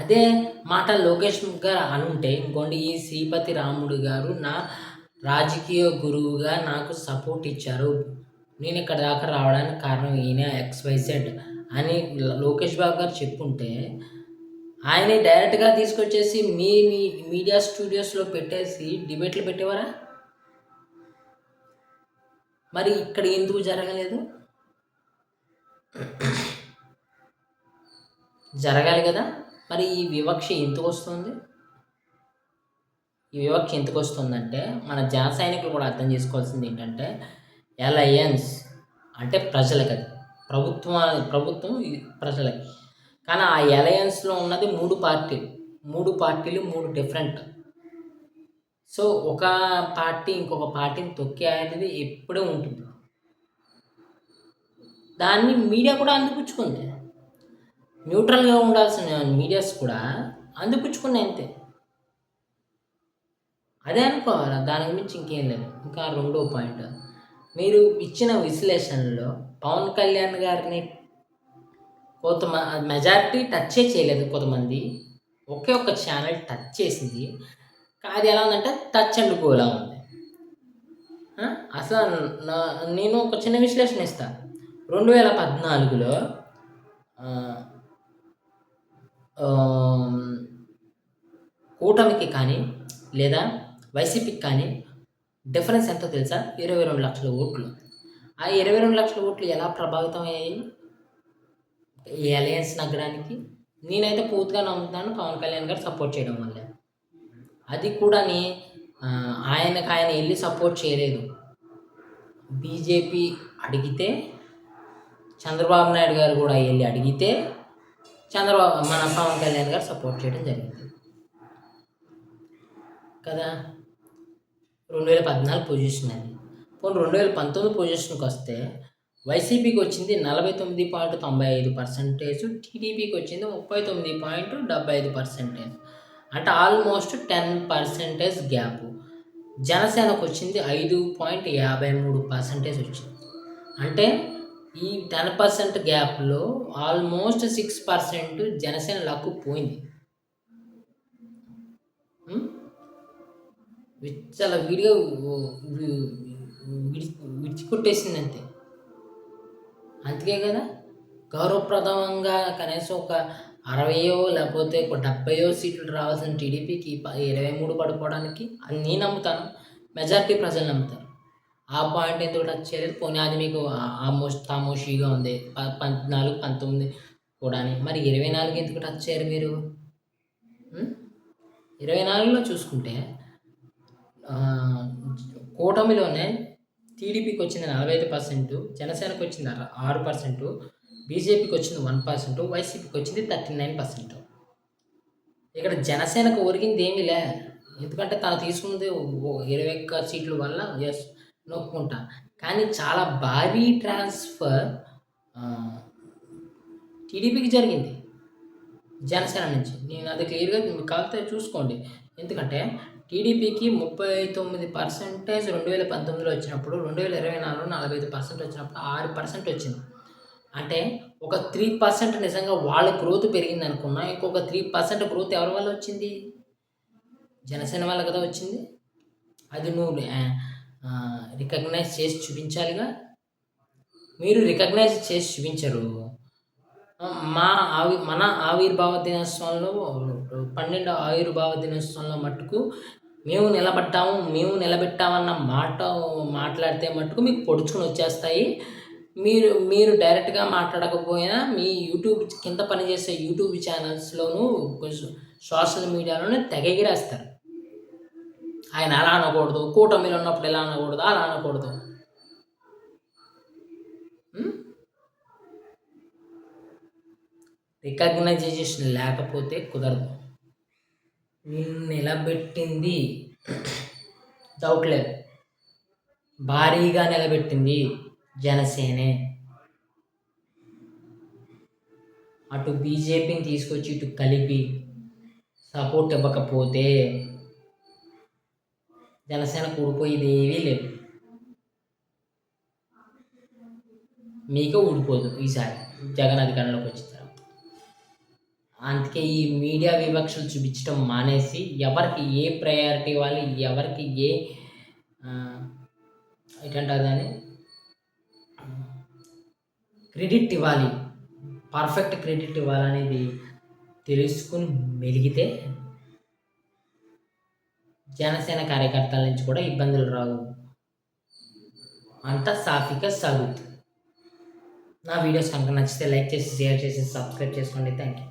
అదే మాట లోకేష్ గారు అనుంటే ఇంకోండి ఈ శ్రీపతి రాముడు గారు నా రాజకీయ గురువుగా నాకు సపోర్ట్ ఇచ్చారు, నేను ఇక్కడ దాకా రావడానికి కారణం ఈయన XYZ అని లోకేష్ బాబు గారు చెప్పుంటే ఆయన్ని డైరెక్ట్గా తీసుకొచ్చేసి మీ మీ మీడియా స్టూడియోస్లో పెట్టేసి డిబేట్లు పెట్టేవారా? మరి ఇక్కడ ఎందుకు జరగలేదు? జరగాలి కదా. మరి ఈ వివక్ష ఎందుకు వస్తుంది? ఈ వివక్ష ఎందుకు వస్తుందంటే మన జన సైనికులు కూడా అర్థం చేసుకోవాల్సింది ఏంటంటే అలయన్స్ అంటే ప్రజలకు, అది ప్రభుత్వం ప్రజలకి. కానీ ఆ అలయన్స్లో ఉన్నది 3 పార్టీలు, 3 డిఫరెంట్. సో ఒక పార్టీ ఇంకొక పార్టీని తొక్కే అనేది ఎప్పుడూ ఉంటుంది. దాన్ని మీడియా కూడా అందిపుచ్చుకుంది. న్యూట్రల్గా ఉండాల్సిన మీడియాస్ కూడా అందిపుచ్చుకున్నాయి అంతే. అదే అనుకోవాలి, దానికి మించి ఇంకేం లేదు. ఇంకా రెండో పాయింట్, మీరు ఇచ్చిన విశ్లేషణలో పవన్ కళ్యాణ్ గారిని మెజారిటీ టచ్చే చేయలేదు. కొంతమంది ఒకే ఒక్క ఛానల్ టచ్ చేసింది. అది ఎలా ఉందంటే టచ్ అండ్ గోలా ఉంది. అసలు నేను ఒక చిన్న విశ్లేషణ ఇస్తాను. 2014లో కూటమికి కానీ లేదా వైసీపీకి కానీ డిఫరెన్స్ ఎంతో తెలుసా? 22 లక్షల ఓట్లు. ఆ 22 లక్షల ఓట్లు ఎలా ప్రభావితం అయ్యాయి ఈ అలయన్స్ నగ్గడానికి? నేనైతే పూర్తిగా నమ్ముతున్నాను పవన్ కళ్యాణ్ గారు సపోర్ట్ చేయడం వల్లే. అది కూడా ఆయన వెళ్ళి సపోర్ట్ చేయలేదు. బీజేపీ అడిగితే, చంద్రబాబు నాయుడు గారు కూడా వెళ్ళి అడిగితే మన పవన్ కళ్యాణ్ గారు సపోర్ట్ చేయడం జరిగింది కదా. 2014 పొజిషన్ అది. పోనీ 2019 పొజిషన్కి వస్తే వైసీపీకి వచ్చింది 49.95%, టీడీపీకి వచ్చింది 39.75%. అంటే ఆల్మోస్ట్ 10% గ్యాప్. జనసేనకు వచ్చింది 5.53% వచ్చింది. అంటే ఈ 10% గ్యాప్లో ఆల్మోస్ట్ 6% జనసేన లక్కు పోయింది. చాలా వీడియో విడిచికొట్టేసింది అంతే. అందుకే కదా గౌరవప్రదంగా కనీసం ఒక 60 లేకపోతే ఒక 70 సీట్లు రావాల్సిన టీడీపీకి 23 పడిపోవడానికి అది నేను నమ్ముతాను, మెజారిటీ ప్రజలు నమ్ముతారు. ఆ పాయింట్ ఎందుకు టచ్ చేయలేదు? పోనీ అది మీకు ఆల్మోస్ట్ తామోషిగా ఉంది 14, 19 కూడా. మరి 24 ఎందుకు టచ్ చేయరు మీరు? 24లో చూసుకుంటే కూటమిలోనే టీడీపీకి వచ్చింది 45%, జనసేనకు వచ్చింది 6%, బీజేపీకి వచ్చింది 1%, వైసీపీకి వచ్చింది 39%. ఇక్కడ జనసేనకు ఒరిగింది ఏమీ లే, ఎందుకంటే తను తీసుకున్నది 21 సీట్ల వల్ల ఎస్ నొప్పుకుంటా. కానీ చాలా భారీ ట్రాన్స్ఫర్ టీడీపీకి జరిగింది జనసేన నుంచి. నేను అది క్లియర్గా కాకపోతే చూసుకోండి. ఎందుకంటే టీడీపీకి 39% 2019లో వచ్చినప్పుడు, 2024లో 45% వచ్చినప్పుడు 6% వచ్చింది. అంటే ఒక 3% నిజంగా వాళ్ళ గ్రోత్ పెరిగింది అనుకున్నా, ఇంకొక 3% గ్రోత్ ఎవరి వల్ల వచ్చింది? జనసేన వల్ల కదా వచ్చింది. అది నువ్వు రికగ్నైజ్ చేసి చూపించాలిగా. మీరు రికగ్నైజ్ చేసి చూపించరు. మన ఆవిర్భావ దినోత్సవంలో 12వ ఆవిర్భావ దినోత్సవంలో మట్టుకు మేము నిలబెట్టామన్న మాట్లాడితే మట్టుకు మీకు పొడుచుకొని వచ్చేస్తాయి. మీరు డైరెక్ట్గా మాట్లాడకపోయినా మీ యూట్యూబ్ కింద పనిచేసే యూట్యూబ్ ఛానల్స్లోనూ సోషల్ మీడియాలోనే తెగగిరేస్తారు. ఆయన అలా అనకూడదు, కూటమిలో ఉన్నప్పుడు ఎలా అనకూడదు, అలా అనకూడదు. రికగ్నైజేషన్ లేకపోతే కుదరదు. నిలబెట్టింది డౌట్ లేదు, భారీగా నిలబెట్టింది జనసేనే. అటు బీజేపీని తీసుకొచ్చి ఇటు కలిపి సపోర్ట్ ఇవ్వకపోతే జనసేన ఊడిపోయేది ఏవీ లేదు. మీకు ఊడిపోదు ఈసారి జగన్ అధికారంలోకి వచ్చిన తర్వాత. అందుకే ఈ మీడియా వివక్షలు చూపించడం మానేసి ఎవరికి ఏ ప్రయారిటీ ఇవ్వాలి, ఎవరికి ఏ ఏంటంటారు దాన్ని క్రెడిట్ ఇవ్వాలి, పర్ఫెక్ట్ క్రెడిట్ ఇవ్వాలనేది తెలుసుకుని మెలిగితే జనసేన కార్యకర్తల నుంచి కూడా ఇబ్బందులు రావు, అంతా సాఫీగా సాగుతుంది. నా వీడియోస్ కనుక నచ్చితే లైక్ చేసి, షేర్ చేసి, సబ్స్క్రైబ్ చేసుకోండి. Thank you.